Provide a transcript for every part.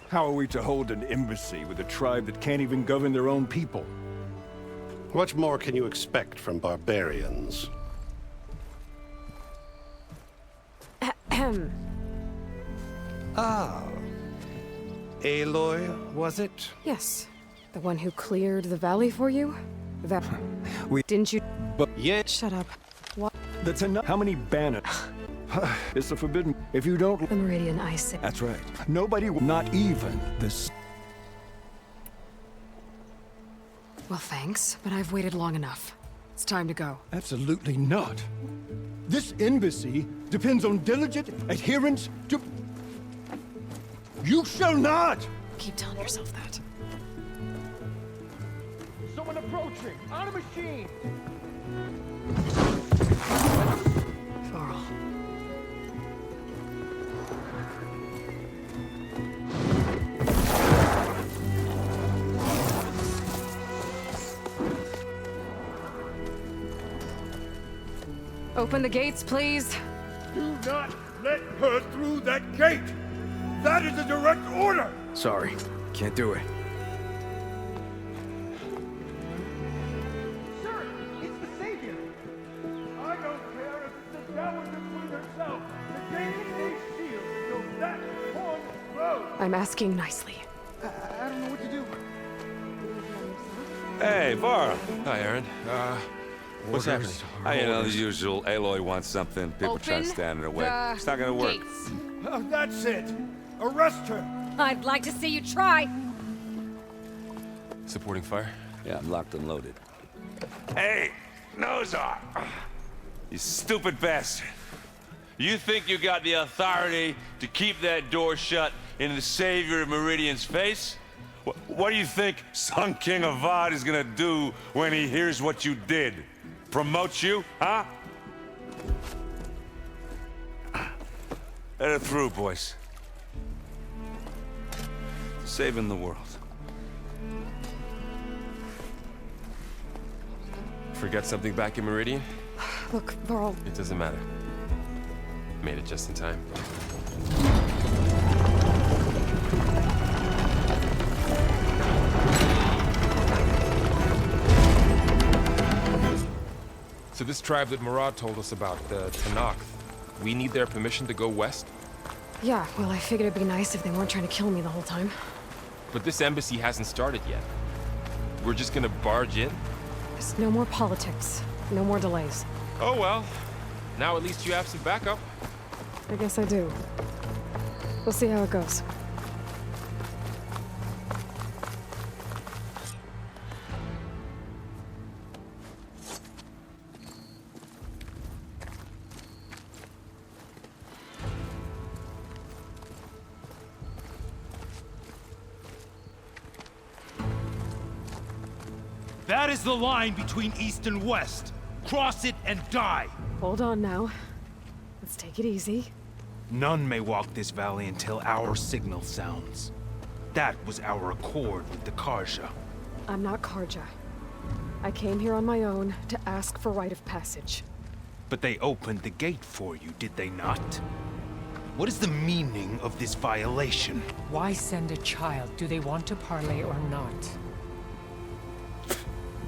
How are we to hold an embassy with a tribe that can't even govern their own people? What more can you expect from barbarians? Ahem. Ah. Aloy, was it? Yes. The one who cleared the valley for you? That... Didn't you... But Yeah. Shut up. What? that's enough. How many banners? It's a forbidden. If you don't... The Meridian Ice. That's right. Nobody will... Not even this... Well, thanks, but I've waited long enough. It's time to go. Absolutely not. This embassy depends on diligent adherence to... You shall not! Keep telling yourself that. Someone approaching! On a machine! Varl. Open the gates, please. Do not let her through that gate! That is a direct order! Sorry, can't do it. Sir, it's the Savior! I don't care if it's the Dowager Queen herself! The gate stays sealed till that horn blows! I'm asking nicely. I don't know what to do. Hey, Varl. Hi, Aaron. What's happening? You know, the usual. Aloy wants something. People try to stand in her way. It's not gonna work. Gates. That's it! Arrest her! I'd like to see you try. Supporting fire? Yeah, I'm locked and loaded. Hey, Nozar! You stupid bastard. You think you got the authority to keep that door shut in the Savior of Meridian's face? What do you think Sun King Avad is gonna do when he hears what you did? Promote you, huh? Let her through, boys. Saving the world. Forget something back in Meridian? Look, Varl, It doesn't matter. Made it just in time. So this tribe that Murad told us about, the Tanakh, we need their permission to go west? yeah, well, I figured it'd be nice if they weren't trying to kill me the whole time. But this embassy hasn't started yet. We're just gonna barge in? Just no more politics. No more delays. Oh well. Now at least you have some backup. I guess I do. We'll see how it goes. That is the line between East and West. Cross it and die. Hold on now. Let's take it easy. None may walk this valley until our signal sounds. That was our accord with the Karja. I'm not Karja. I came here on my own to ask for rite of passage. But they opened the gate for you, did they not? What is the meaning of this violation? Why send a child? Do they want to parley or not?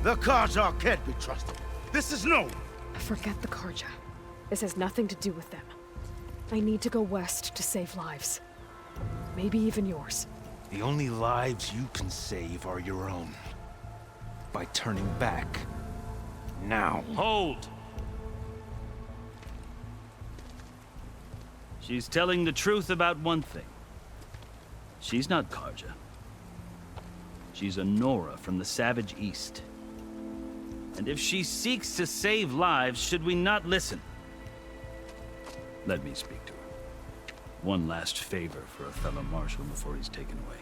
The Karja can't be trusted. This is known. Forget the Karja. This has nothing to do with them. I need to go west to save lives. Maybe even yours. The only lives you can save are your own. By turning back. Now. Hold! She's telling the truth about one thing. She's not Karja. She's a Nora from the Savage East. And if she seeks to save lives, should we not listen? Let me speak to her. One last favor for a fellow marshal before he's taken away.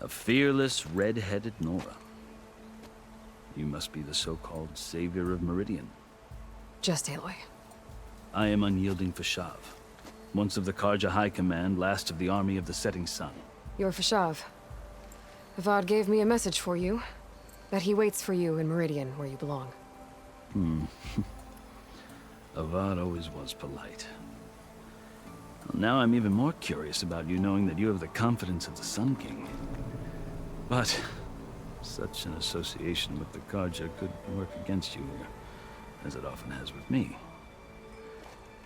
A fearless, red-headed Nora. You must be the so-called Savior of Meridian. Just Aloy. I am unyielding Fashav. Once of the Karja High Command, last of the army of the setting sun. You're Fashav. Avad gave me a message for you. That he waits for you in Meridian, where you belong. Avad always was polite. Well, now I'm even more curious about you knowing that you have the confidence of the Sun King. But such an association with the Carja could work against you here, as it often has with me.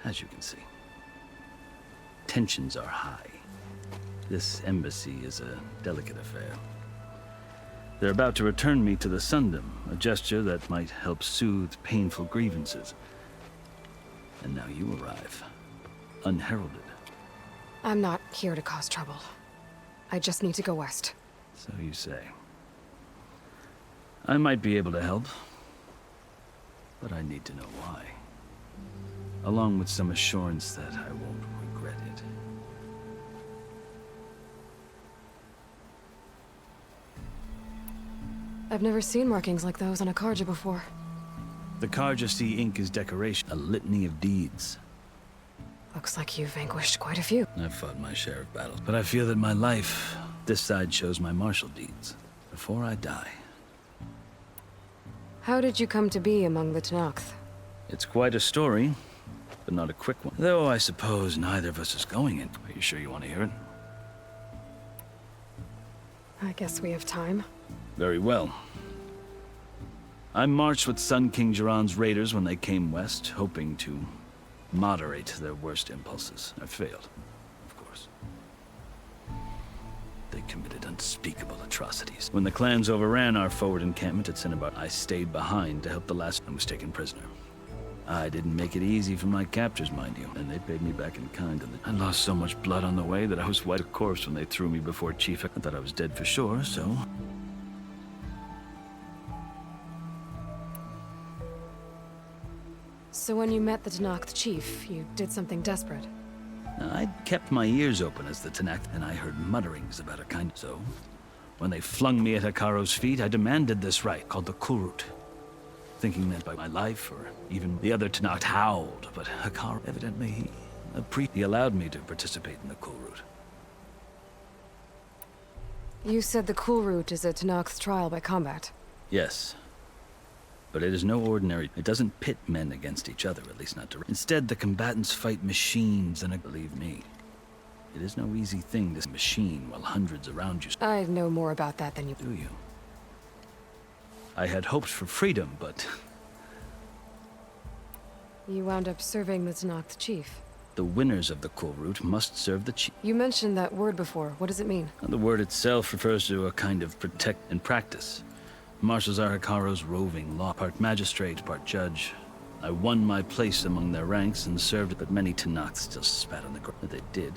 As you can see, tensions are high. This embassy is a delicate affair. They're about to return me to the Sundom, a gesture that might help soothe painful grievances. And now you arrive, unheralded. I'm not here to cause trouble. I just need to go west. So you say. I might be able to help, but I need to know why. Along with some assurance that I won't regret it. I've never seen markings like those on a Carja before. The Carja see ink as decoration, a litany of deeds. Looks like you've vanquished quite a few. I've fought my share of battles, but I feel that my life, this side shows my martial deeds. Before I die. How did you come to be among the Tenakth? It's quite a story, but not a quick one. Though I suppose neither of us is going in. Are you sure you want to hear it? I guess we have time. Very well. I marched with Sun King Jiran's raiders when they came west, hoping to moderate their worst impulses. I failed, of course. They committed unspeakable atrocities. When the clans overran our forward encampment at Cinnabar, I stayed behind to help the last one was taken prisoner. I didn't make it easy for my captors, mind you, and they paid me back in kind. And I lost so much blood on the way that I was white a corpse when they threw me before Chief. I thought I was dead for sure, so... So when you met the Tenakth chief, you did something desperate. I'd kept my ears open as the Tenakth, and I heard mutterings about a kind. So, when they flung me at Hikaro's feet, I demanded this rite, called the Kulrut. Thinking that by my life, or even the other Tenakth howled, but Hikaro, evidently, he allowed me to participate in the Kulrut. You said the Kulrut is a Tenakth trial by combat. Yes. But it is no ordinary. It doesn't pit men against each other, at least not directly. Instead, the combatants fight machines, and believe me, it is no easy thing to machine while hundreds around you. I know more about that than you. Do you? I had hoped for freedom, but... You wound up serving the Tenakth chief. The winners of the Kulrut must serve the chief. You mentioned that word before. What does it mean? The word itself refers to a kind of protect and practice. Marshals are Hikaro's roving law, part magistrate, part judge. I won my place among their ranks and served, but many Tenakth still spat on the ground. They did.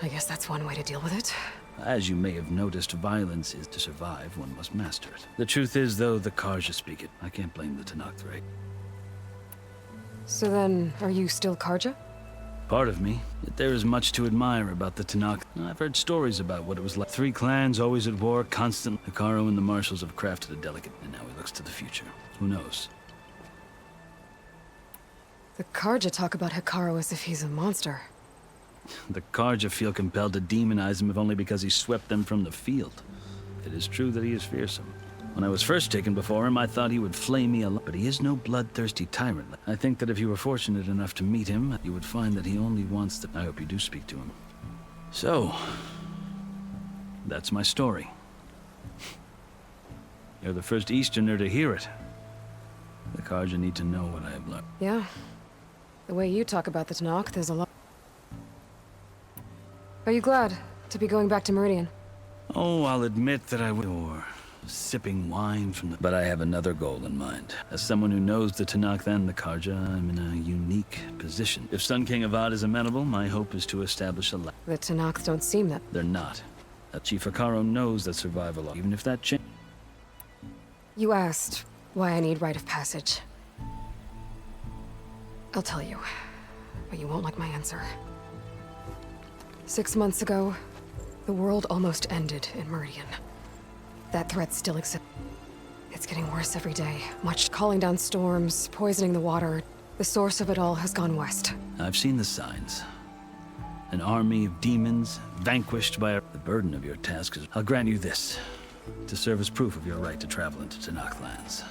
I guess that's one way to deal with it. As you may have noticed, violence is to survive, one must master it. The truth is, though, the Carja speak it. I can't blame the Tenakth, right? So then, are you still Carja? Part of me. Yet there is much to admire about the Tenakth. I've heard stories about what it was like. 3 clans, always at war, constant. Hikaro and the marshals have crafted a delicate, and now he looks to the future. Who knows? The Carja talk about Hikaro as if he's a monster. The Carja feel compelled to demonize him if only because he swept them from the field. It is true that he is fearsome. When I was first taken before him, I thought he would flay me alive, but he is no bloodthirsty tyrant. I think that if you were fortunate enough to meet him, you would find that he only wants the... I hope you do speak to him. So, that's my story. You're the first Easterner to hear it. The Carja need to know what I have learned. Yeah. The way you talk about the Tenakth, there's a lot. Are you glad to be going back to Meridian? Oh, I'll admit that I would... Or sipping wine from the... But I have another goal in mind. As someone who knows the Tenakth and the Carja, I'm in a unique position. If Sun King Avad is amenable, my hope is to establish a... The Tenakth don't seem that... They're not. Chief Hikaro knows that survival, even if that changes... You asked why I need rite of passage. I'll tell you, but you won't like my answer. 6 months ago, the world almost ended in Meridian. That threat still exists. It's getting worse every day. Much calling down storms, poisoning the water. The source of it all has gone west. I've seen the signs. An army of demons vanquished by the burden of your task is... I'll grant you this, to serve as proof of your right to travel into Tanakh lands.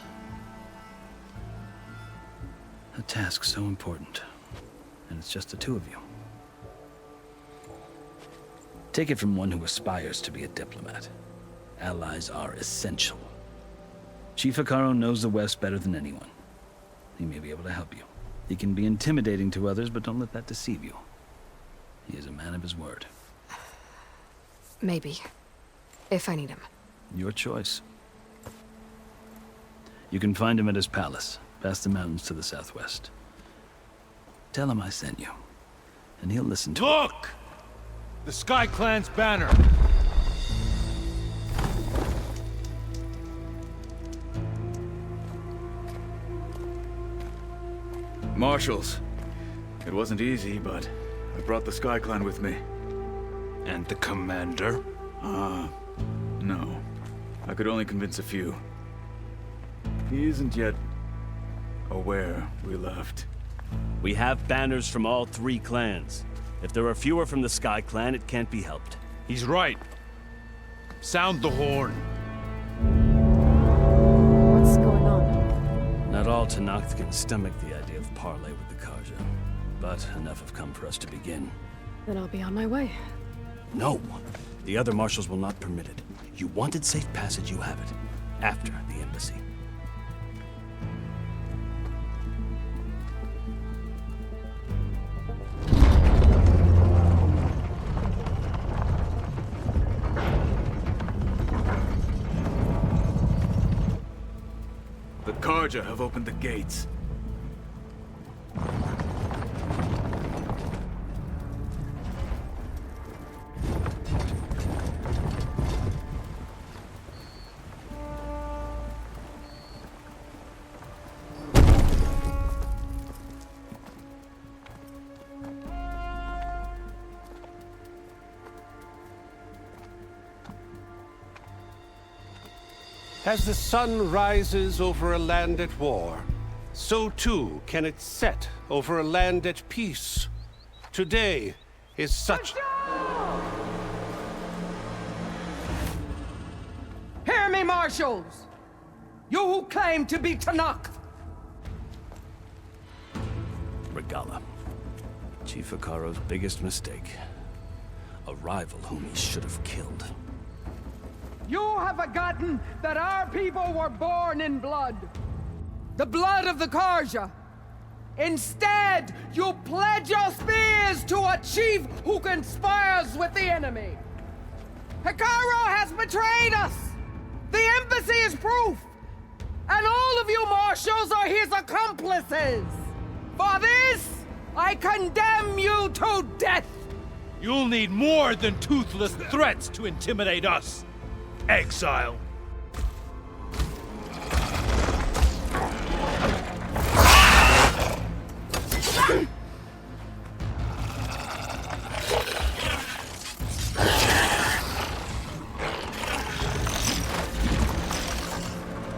A task so important, and it's just the two of you. Take it from one who aspires to be a diplomat. Allies are essential. Chief Hekarro knows the West better than anyone. He may be able to help you. He can be intimidating to others, but don't let that deceive you. He is a man of his word. Maybe. If I need him. Your choice. You can find him at his palace, past the mountains to the southwest. Tell him I sent you, and he'll listen to it. Look! The Sky Clan's banner! Marshals. It wasn't easy, but I brought the Sky Clan with me. And the commander? No. I could only convince a few. He isn't yet aware we left. We have banners from all 3 clans. If there are fewer from the Sky Clan, it can't be helped. He's right. Sound the horn. What's going on? Not all Tanakh can stomach the idea of parley with the Karja, but enough have come for us to begin. Then I'll be on my way. No! The other marshals will not permit it. You wanted safe passage, you have it. After the embassy. The Karja have opened the gates. As the sun rises over a land at war, so too can it set over a land at peace. Today is such... Hear me, marshals! You who claim to be Tanakh! Regala. Chief Hekarro's biggest mistake. A rival whom he should have killed. You have forgotten that our people were born in blood. The blood of the Karja. Instead, you pledge your spears to a chief who conspires with the enemy. Hekarro has betrayed us! The embassy is proof! And all of you marshals are his accomplices! For this, I condemn you to death! You'll need more than toothless threats to intimidate us. Exile.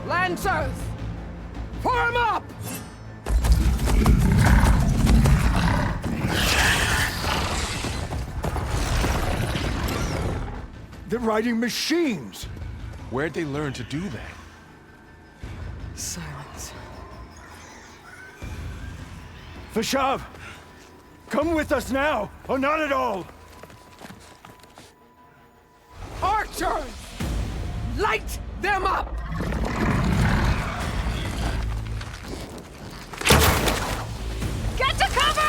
Lancers! Form up! They're riding machines! Where'd they learn to do that? Silence. Vashav! Come with us now, or not at all! Archers! Light them up! Get to cover!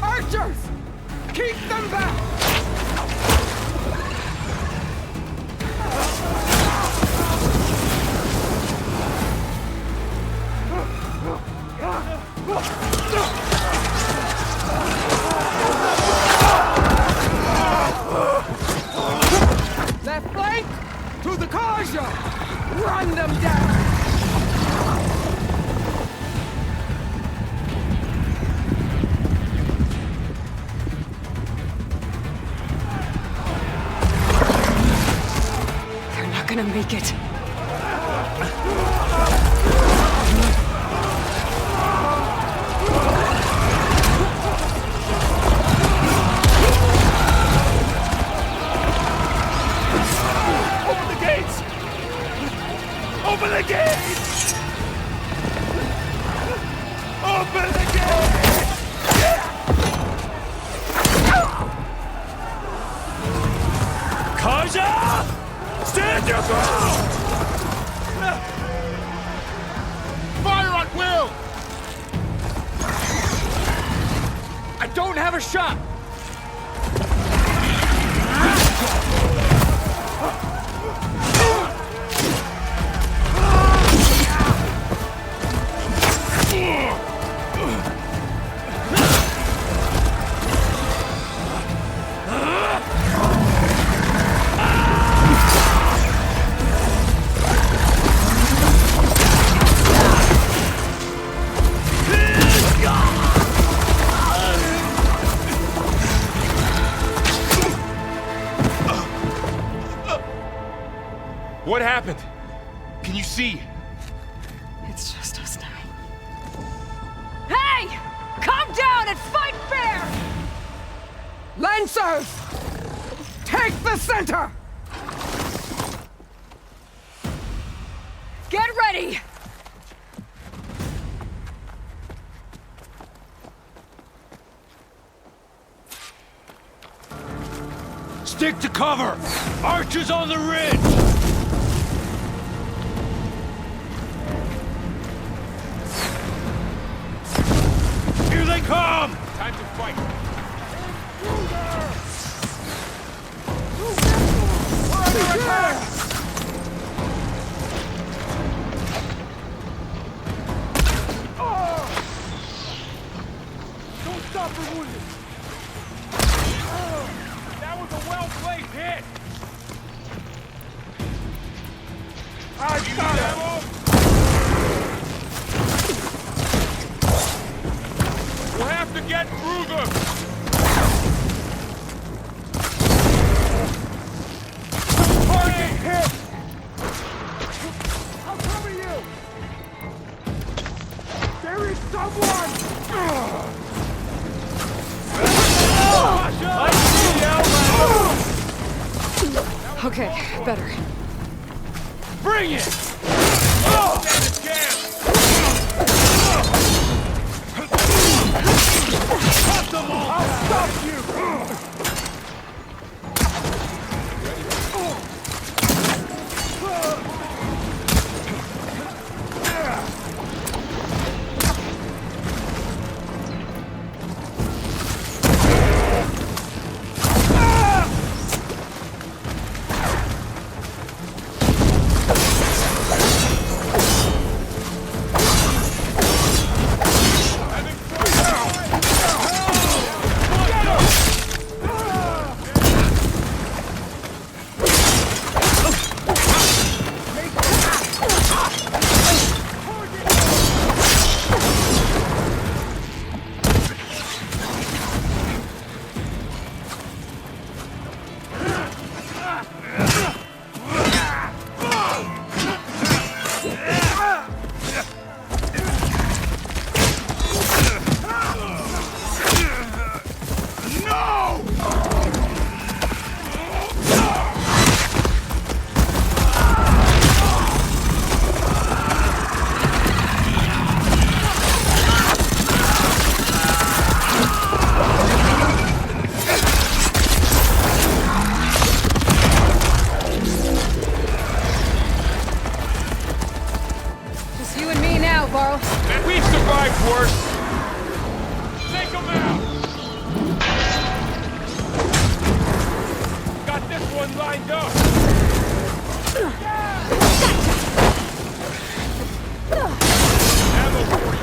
Archers! Keep them back! Left flank! To the Karja! Run them down! gonna make it. Open the gates! Open the gates! Open the gates! Kaja! Stand your ground! Fire at will! I don't have a shot! What happened? Can you see? It's just us now. Hey! Come down and fight fair! Lancers! Take the center! Get ready! Stick to cover! Archers on the ridge! Here they come! Time to fight. Don't stop for wounded! That was a well-placed hit. I got it! We'll have to get through them. Target hit! I'll cover you! There is someone! Okay, better. Bring it! Stand a chance. Cut them all! I'll stop you! We've survived worse. Take them out. Got this one lined up. Ammo for you.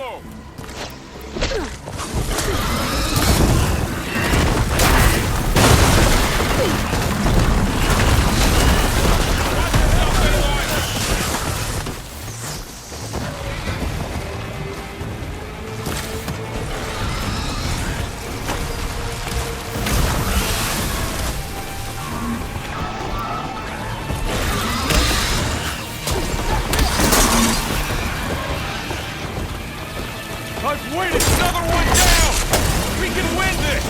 ammo! I've waited! Another one down! We can win this!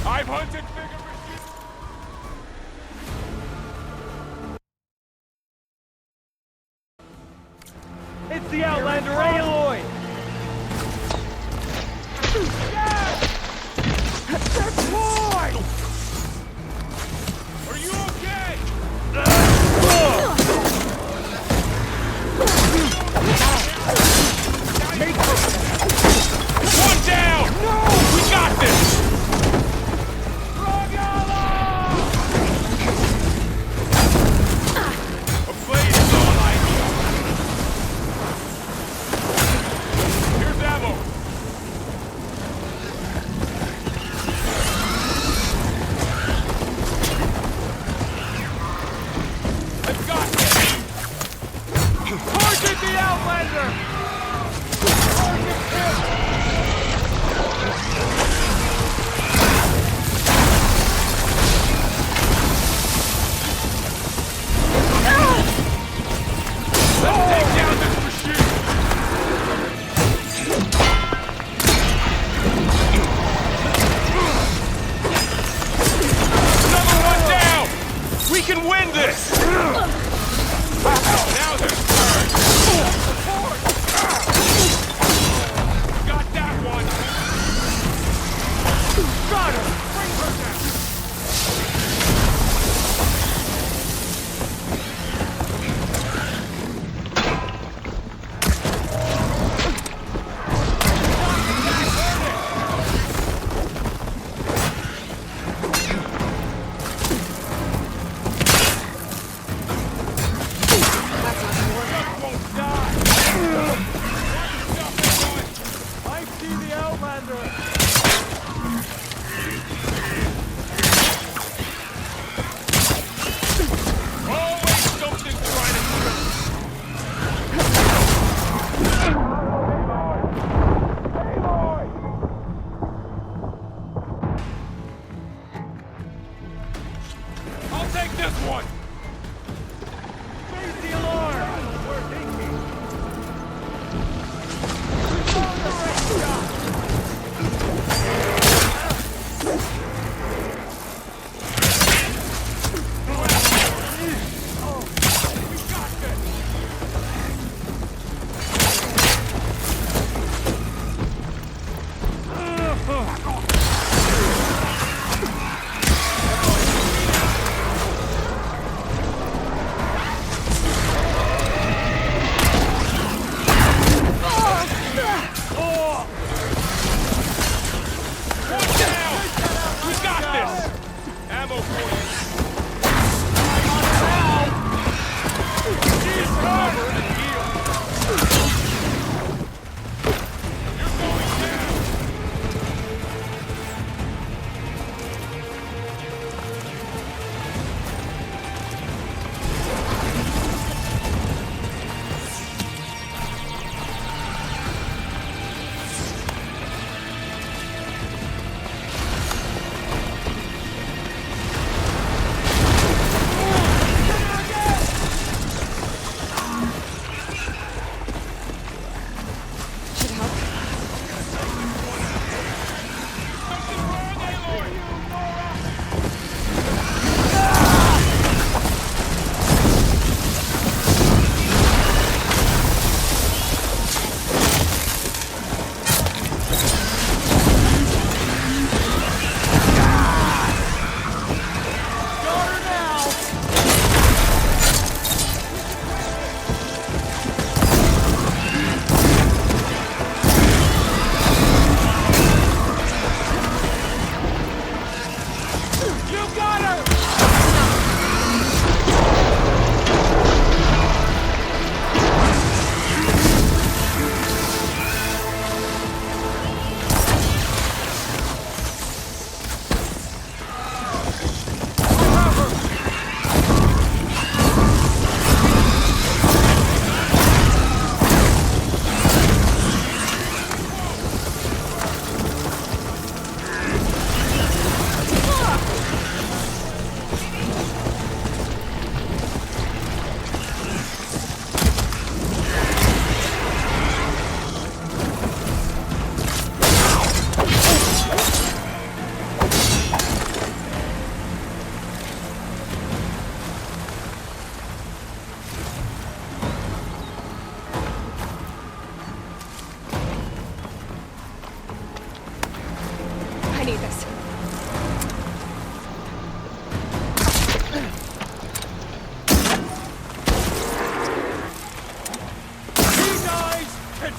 I've hunted bigger machines. It's the Outlander Aloy! Are you okay? One down! No! We got this! A blade is all I need. Here's ammo. I've got this! Target the Outlander! Target him! Let's take down this machine! Another one down! We can win this! Now their turn! Got that one! Got her! Bring her down! Won't die!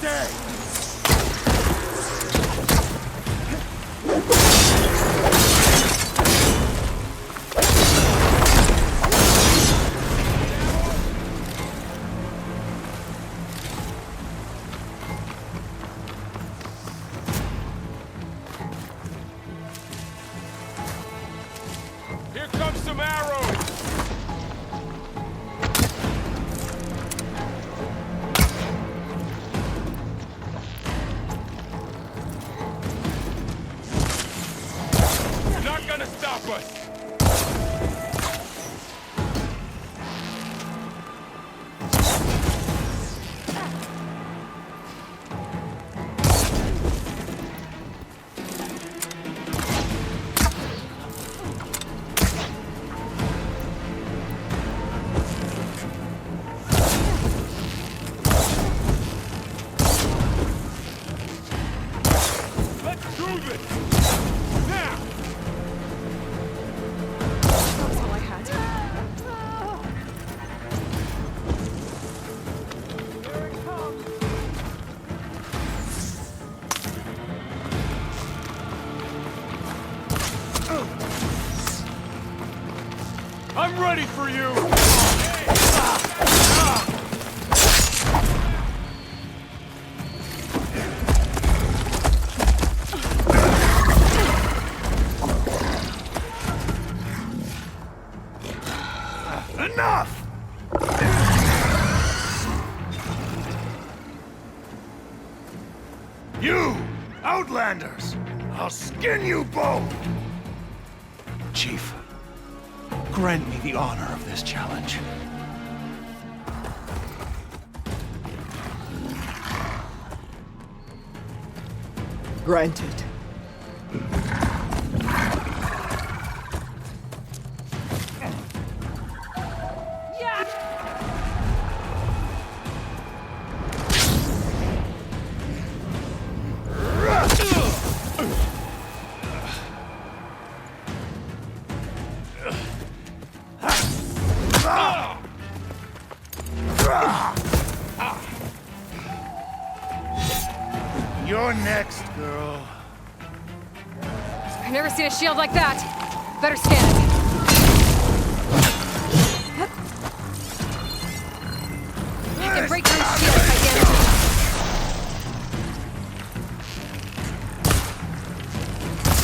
day! Here comes some arrows! You're not gonna stop us! Let's do this! Now! That was all I had. I'm ready for you! Enough! You, Outlanders! I'll skin you both! Chief, grant me the honor of this challenge. Granted. You're next, girl. I've never seen a shield like that. Better scan it. I can break through his shield if I damage it.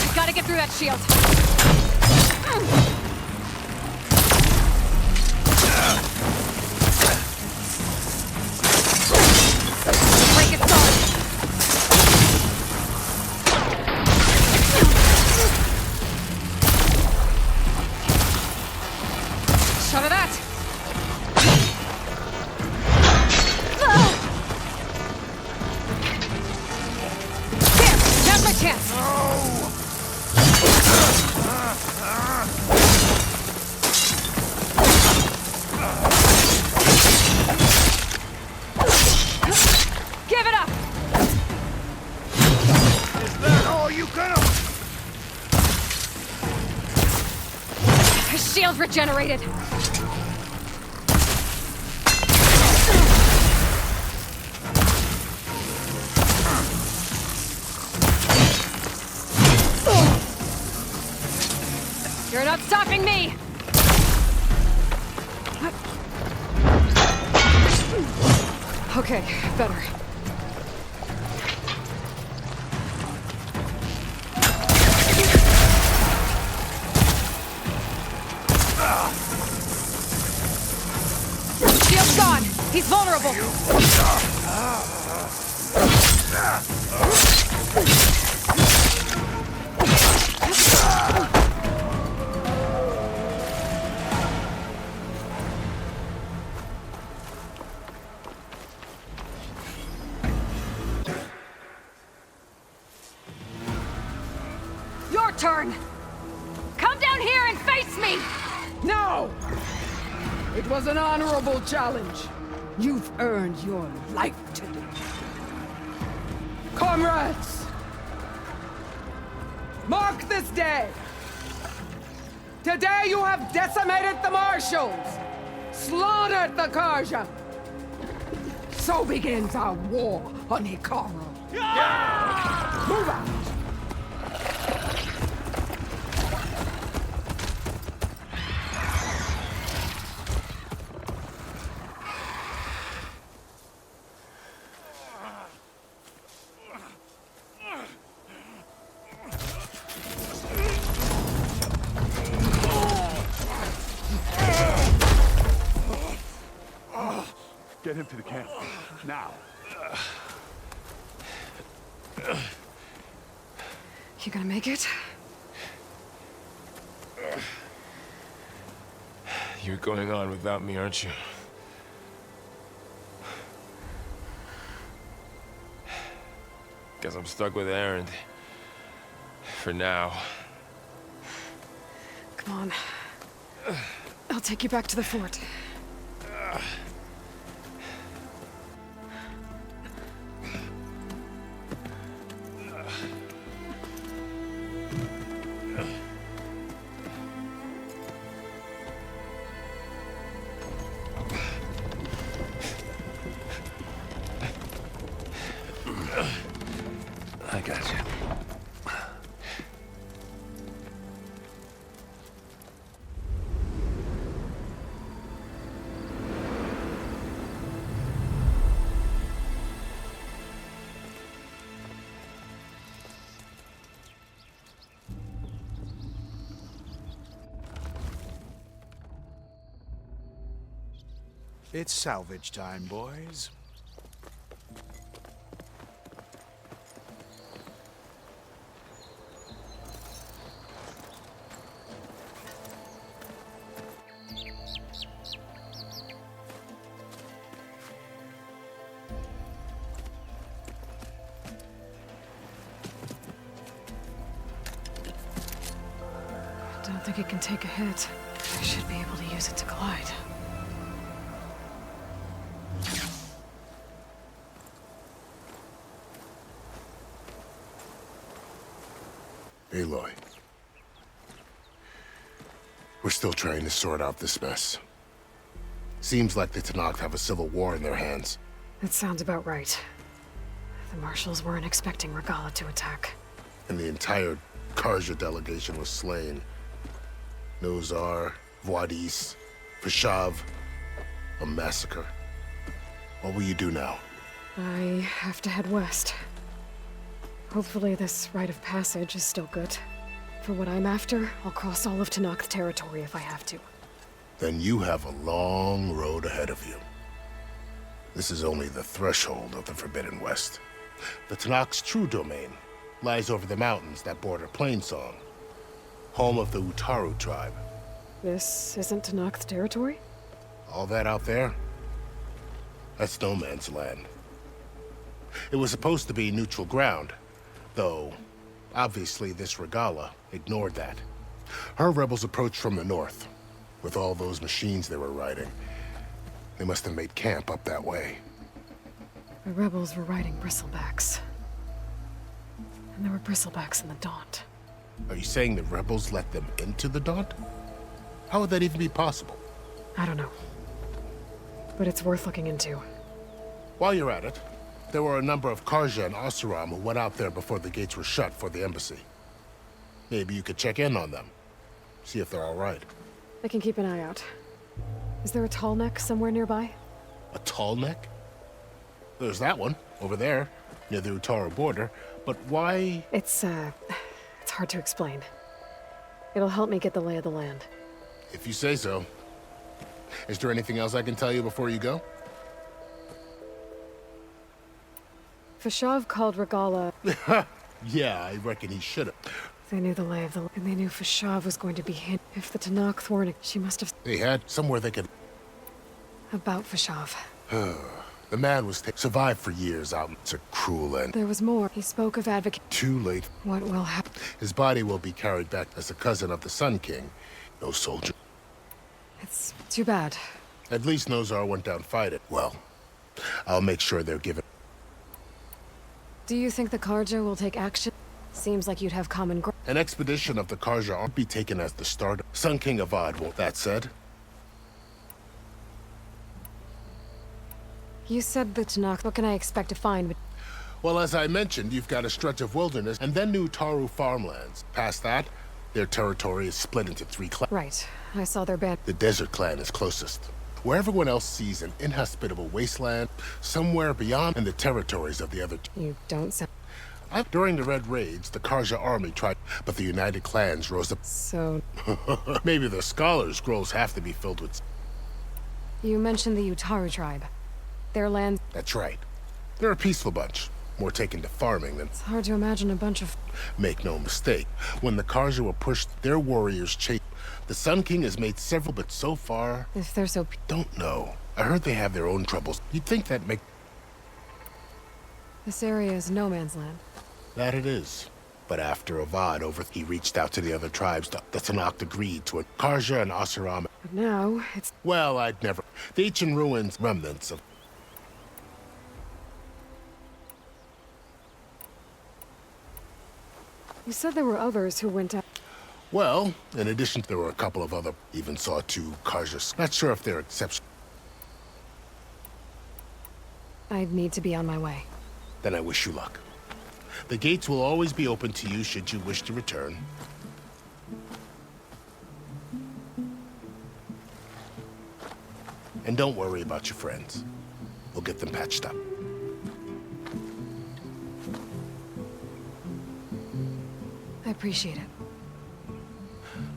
I gotta get through that shield. Break it solid. Shot of that. There, now's my chance. Give it up. Is that all you gonna... His shield's regenerated. You're not stopping me! Okay, better. Shield's gone! He's vulnerable! Your turn! Come down here and face me! No! It was an honorable challenge. You've earned your life today. Comrades! Mark this day! Today you have decimated the Marshals! Slaughtered the Karja! so begins our war on Hikaru. Move out! Get him to the camp. Now. You gonna make it? You're going on without me, aren't you? Guess I'm stuck with Aaron. For now. Come on. I'll take you back to the fort. I got you. It's salvage time, boys. Don't think it can take a hit. I should be able to use it to glide. Aloy. We're still trying to sort out this mess. Seems like the Tenakth have a civil war in their hands. That sounds about right. The marshals weren't expecting Regala to attack. And the entire Karja delegation was slain. Nozar, Voidis, Fashav. A massacre. What will you do now? I have to head west. Hopefully this rite of passage is still good. For what I'm after, I'll cross all of Tenakth territory if I have to. Then you have a long road ahead of you. This is only the threshold of the Forbidden West. The Tenakth's true domain lies over the mountains that border Plainsong, home of the Utaru tribe. This isn't Tenakth territory? All that out there? That's no man's land. It was supposed to be neutral ground, though obviously this Regala ignored that. Her rebels approached from the north, with all those machines they were riding. They must have made camp up that way. The rebels were riding bristlebacks. And there were bristlebacks in the Daunt. Are you saying the rebels let them into the Daunt? How would that even be possible? I don't know. But it's worth looking into. While you're at it, there were a number of Karja and Oseram who went out there before the gates were shut for the embassy. Maybe you could check in on them. See if they're all right. I can keep an eye out. Is there a tall neck somewhere nearby? A tall neck? There's that one, over there, near the Utaru border. But why? It's hard to explain. It'll help me get the lay of the land. If you say so. Is there anything else I can tell you before you go? Fashav called Regala. Yeah, I reckon he should've. They knew the lay of the land, and they knew Fashav was going to be hit. If the Tenakth weren't, she must have... They had somewhere they could... About Fashav. The man was survived for years out. It's a cruel end. There was more. He spoke of advocate. Too late. What will happen? His body will be carried back as a cousin of the Sun King. No soldier. It's too bad. At least Nozar went down fighting. Well, I'll make sure they're given... Do you think the Karja will take action? Seems like you'd have common ground. An expedition of the Karja ought be taken as the start. Sun King Avad won't. That said, You said the Tanakh. What can I expect to find? Well, as I mentioned, you've got a stretch of wilderness and then new Taru farmlands. Past that, their territory is split into 3 clans. Right. I saw their band. The desert clan is closest, where everyone else sees an inhospitable wasteland somewhere beyond and the territories of the other. You don't sound... During the Red Raids, the Karja army tried, but the United Clans rose up. So... Maybe the Scholar Scrolls have to be filled with... You mentioned the Utaru tribe. Their land... That's right. They're a peaceful bunch. More taken to farming than... It's hard to imagine a bunch of... Make no mistake, when the Karja were pushed, their warriors chased. The Sun King has made several, but so far... If they're so... Don't know. I heard they have their own troubles. You'd think that'd make... This area is no man's land. That it is. But after Avad he reached out to the other tribes. The Tanakh agreed to it. Karja and Asuram. But now, it's... Well, I'd never... The ancient ruins, remnants of... You said there were others who went out... Well, in addition, there were a couple of other... Even saw 2 Karjas. Not sure if they're exceptions. I'd need to be on my way. Then I wish you luck. The gates will always be open to you should you wish to return. And don't worry about your friends. We'll get them patched up. I appreciate it.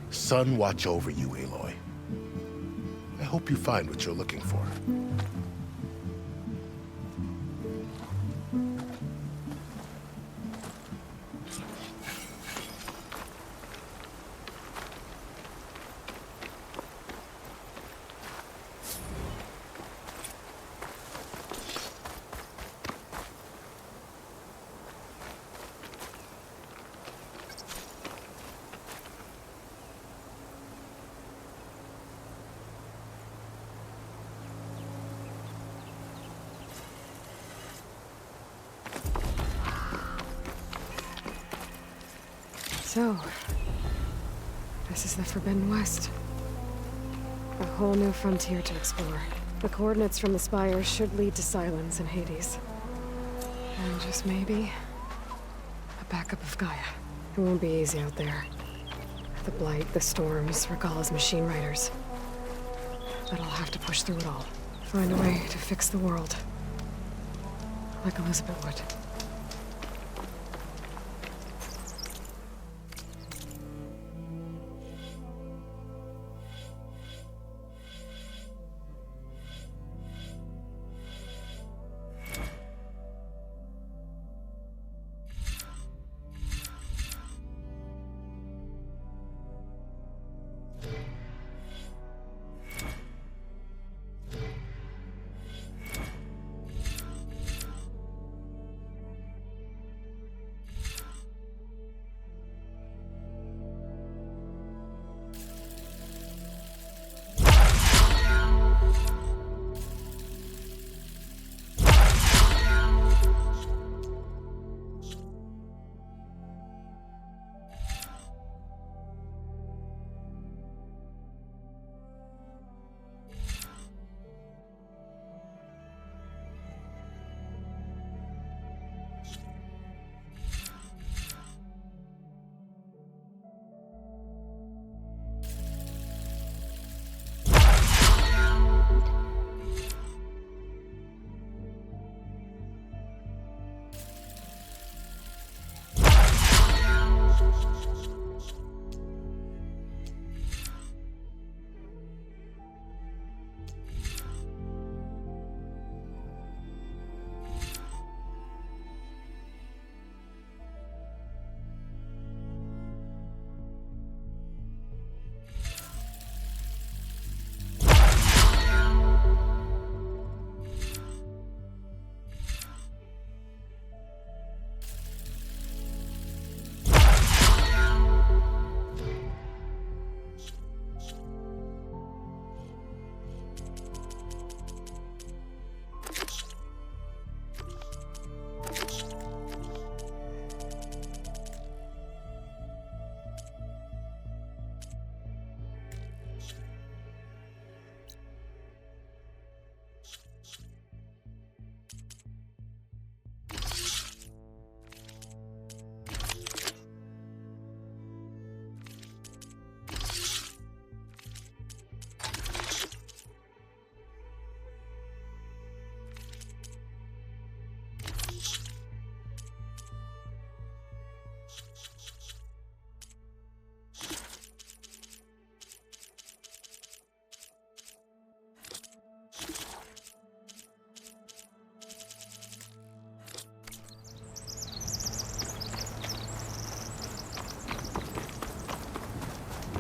Sun watch over you, Aloy. I hope you find what you're looking for. So, this is the Forbidden West. A whole new frontier to explore. The coordinates from the spires should lead to Silence and Hades. And just maybe, a backup of Gaia. It won't be easy out there. The Blight, the Storms, Regalla's machine riders. But I'll have to push through it all. Find a way to fix the world. Like Elizabeth would.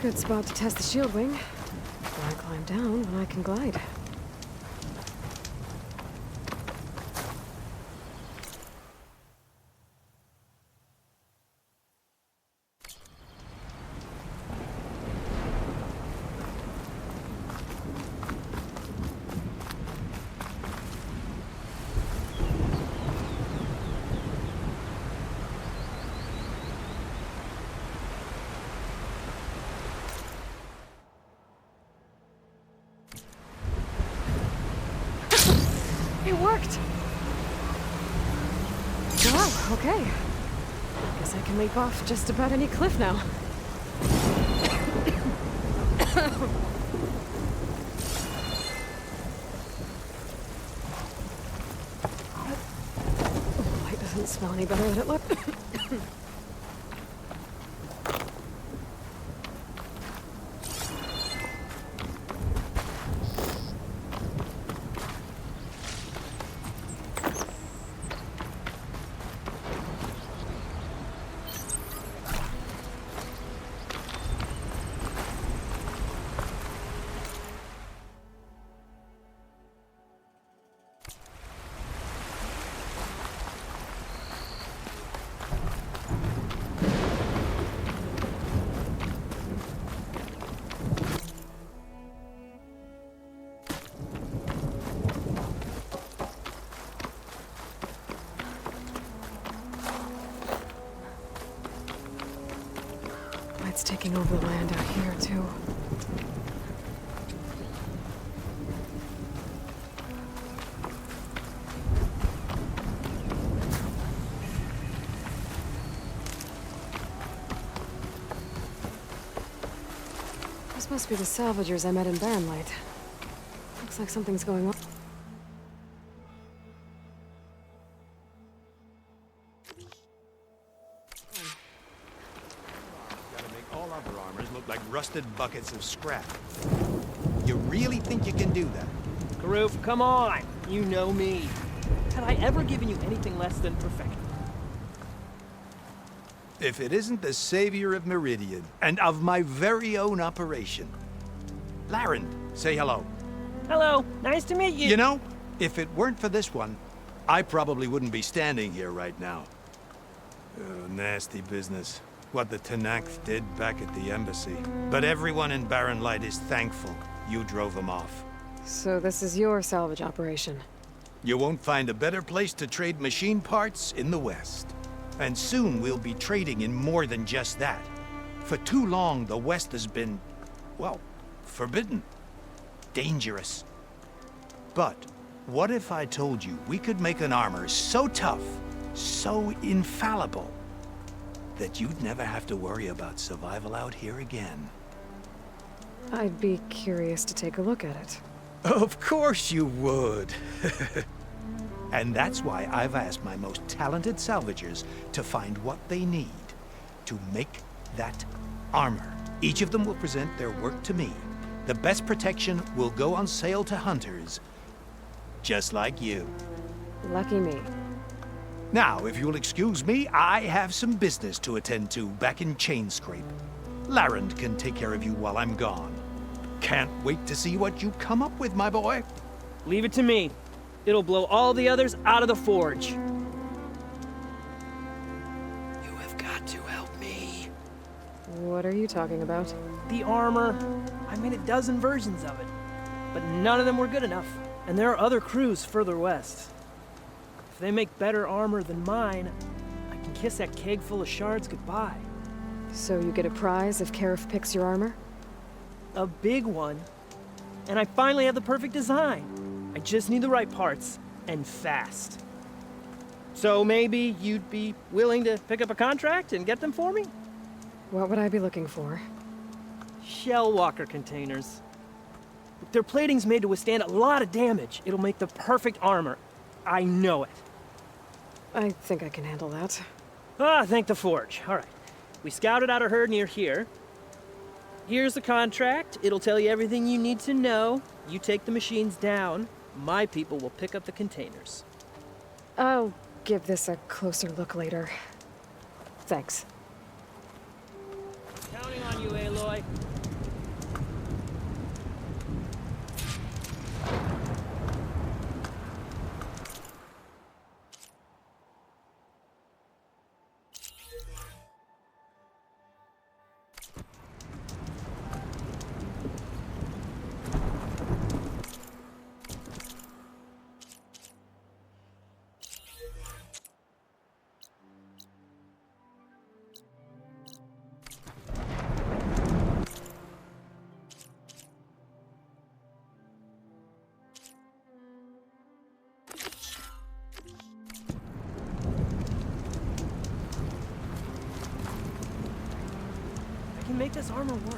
Good spot to test the shield wing. Why climb down when I can glide? It worked! Wow, okay. Guess I can leap off just about any cliff now. Oh, light doesn't smell any better than it looked. It's taking over the land out here, too. This must be the salvagers I met in Barren Light. Looks like something's going on. Like rusted buckets of scrap. You really think you can do that? Karoof, come on! You know me. Have I ever given you anything less than perfection? If it isn't the savior of Meridian, and of my very own operation. Laren, say hello. Hello, nice to meet you. You know, if it weren't for this one, I probably wouldn't be standing here right now. Oh, nasty business. What the Tenakth did back at the embassy. But everyone in Barren Light is thankful you drove them off. So this is your salvage operation? You won't find a better place to trade machine parts in the West. And soon we'll be trading in more than just that. For too long, the West has been, well, forbidden. Dangerous. But what if I told you we could make an armor so tough, so infallible, that you'd never have to worry about survival out here again? I'd be curious to take a look at it. Of course you would. And that's why I've asked my most talented salvagers to find what they need to make that armor. Each of them will present their work to me. The best protection will go on sale to hunters, just like you. Lucky me. Now, if you'll excuse me, I have some business to attend to back in Chainscrape. Laren can take care of you while I'm gone. Can't wait to see what you come up with, my boy. Leave it to me. It'll blow all the others out of the forge. You have got to help me. What are you talking about? The armor. I made a dozen versions of it, but none of them were good enough. And there are other crews further west. If they make better armor than mine, I can kiss that keg full of shards goodbye. So you get a prize if Karif picks your armor? A big one. And I finally have the perfect design. I just need the right parts, and fast. So maybe you'd be willing to pick up a contract and get them for me? What would I be looking for? Shell walker containers. Their plating's made to withstand a lot of damage. It'll make the perfect armor. I know it. I think I can handle that. Ah, thank the forge. All right. We scouted out a herd near here. Here's the contract. It'll tell you everything you need to know. You take the machines down. My people will pick up the containers. I'll give this a closer look later. Thanks. Counting on you, Aloy. can make this armor work.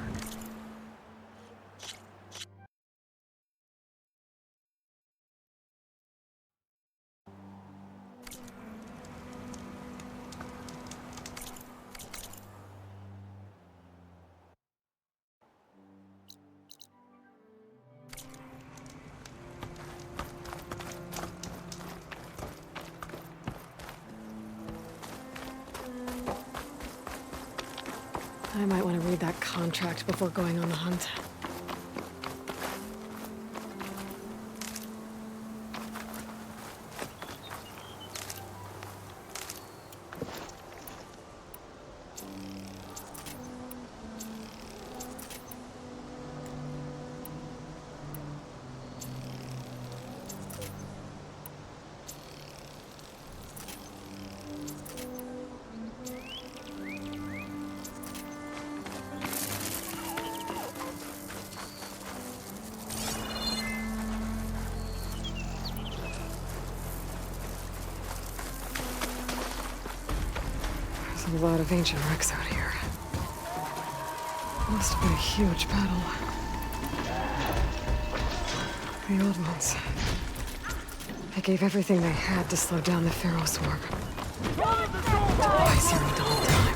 I might want to read that contract before going on the hunt. There's a lot of ancient wrecks out here. Must have been a huge battle. The old ones. They gave everything they had to slow down the Pharaoh swarm. I see them the whole time.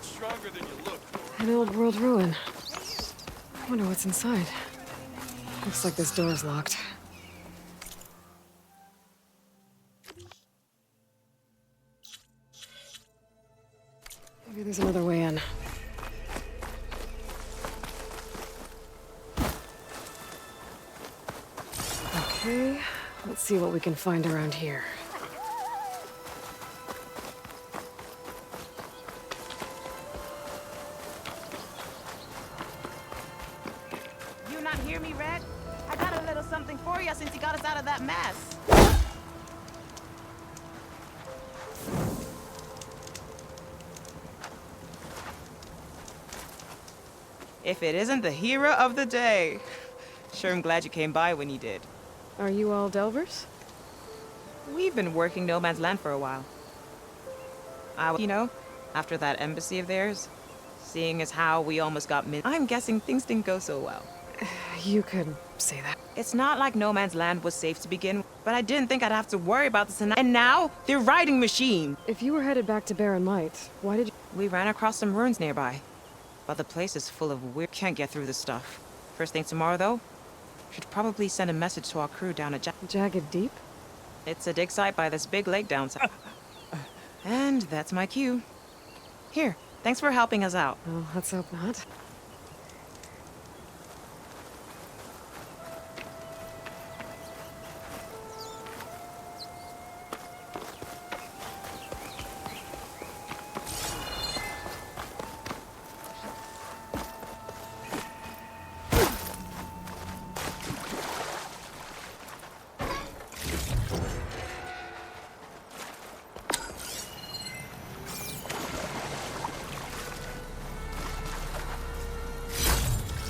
Stronger than you look. An old world ruin. I wonder what's inside. Looks like this door's locked. Maybe there's another way in. Okay, let's see what we can find around here. Hear me, Red? I got a little something for you since you got us out of that mess. If it isn't the hero of the day. Sure, I'm glad you came by when you did. Are you all Delvers? We've been working No Man's Land for a while. You know, after that embassy of theirs, seeing as how we almost got I'm guessing things didn't go so well. You could say that. It's not like No Man's Land was safe to begin with, but I didn't think I'd have to worry about this. And now, they're riding machines. If you were headed back to Barren Light, why did you... We ran across some ruins nearby. But the place is full of weird... Can't get through this stuff. First thing tomorrow, though, should probably send a message to our crew down at Jagged Deep? It's a dig site by this big lake down south. And that's my cue. Here, thanks for helping us out. Well, let's hope not.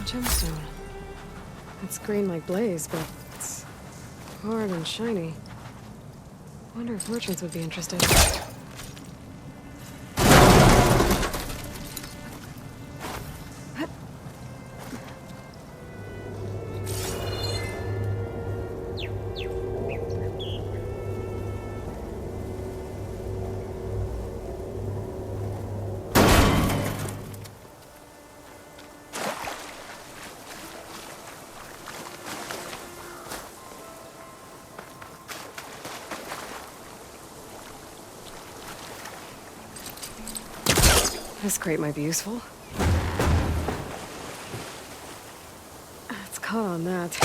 Gemstone. It's green like blaze, but it's hard and shiny. Wonder if merchants would be interested. This crate might be useful. It's caught on that.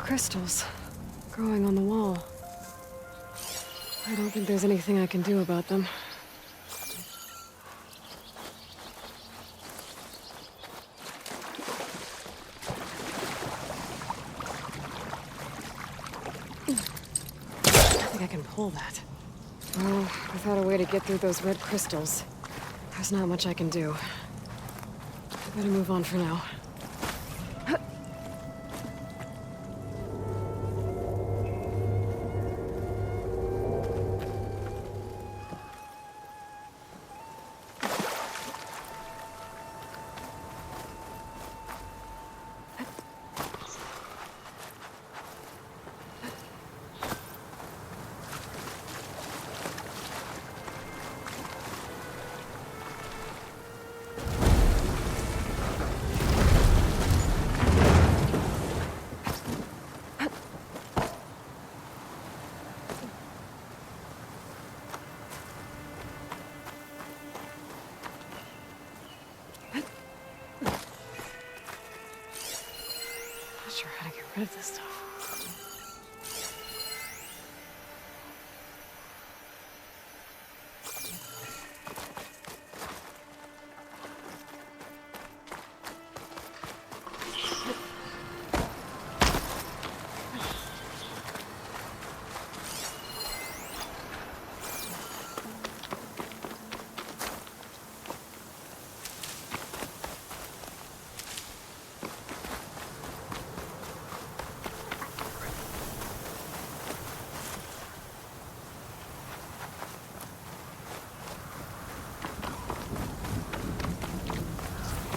crystals growing on the wall. I don't think there's anything I can do about them. I think I can pull that. Oh, without a way to get through those red crystals, there's not much I can do. I better move on for now. Not sure how to get rid of this stuff.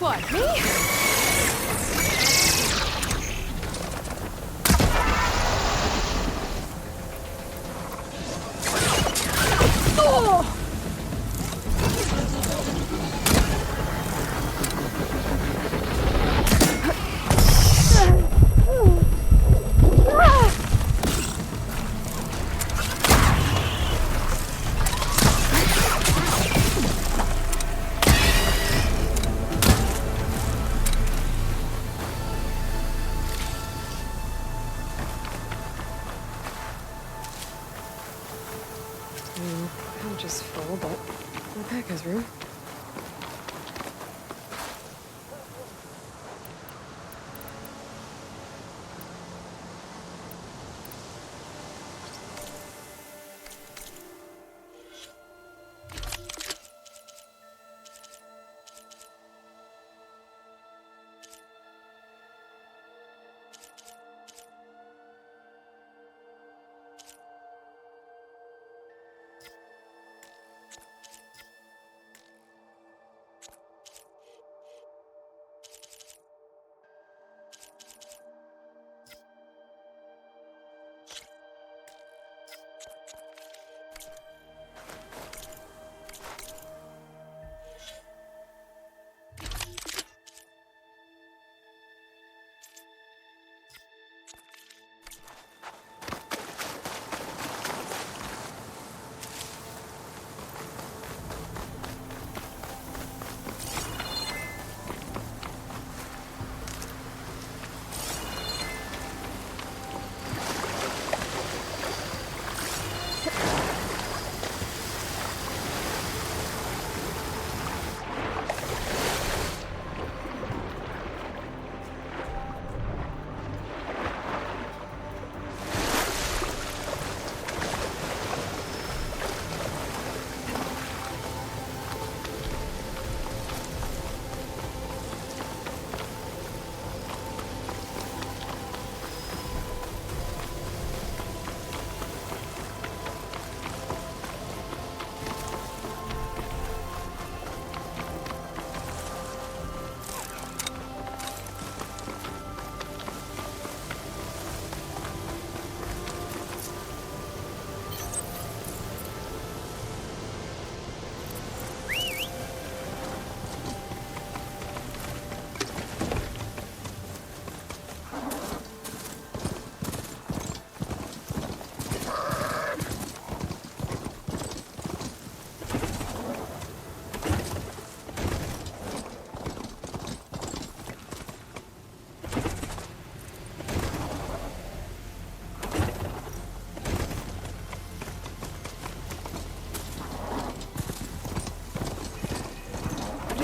What, me? Oh! Pouch is full, but my pack has room.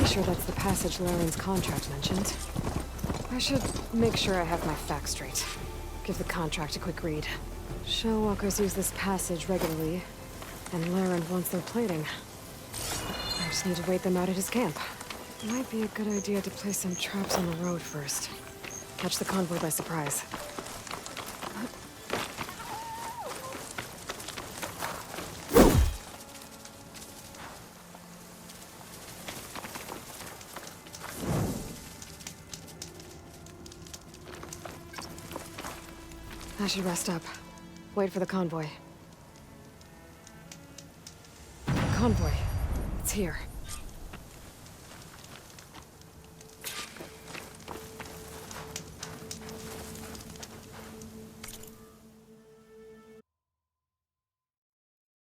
pretty sure that's the passage Laren's contract mentioned. I should make sure I have my facts straight. Give the contract a quick read. Shellwalkers use this passage regularly, and Laren wants their plating. I just need to wait them out at his camp. Might be a good idea to place some traps on the road first. Catch the convoy by surprise. I should rest up. Wait for the convoy. Convoy. It's here.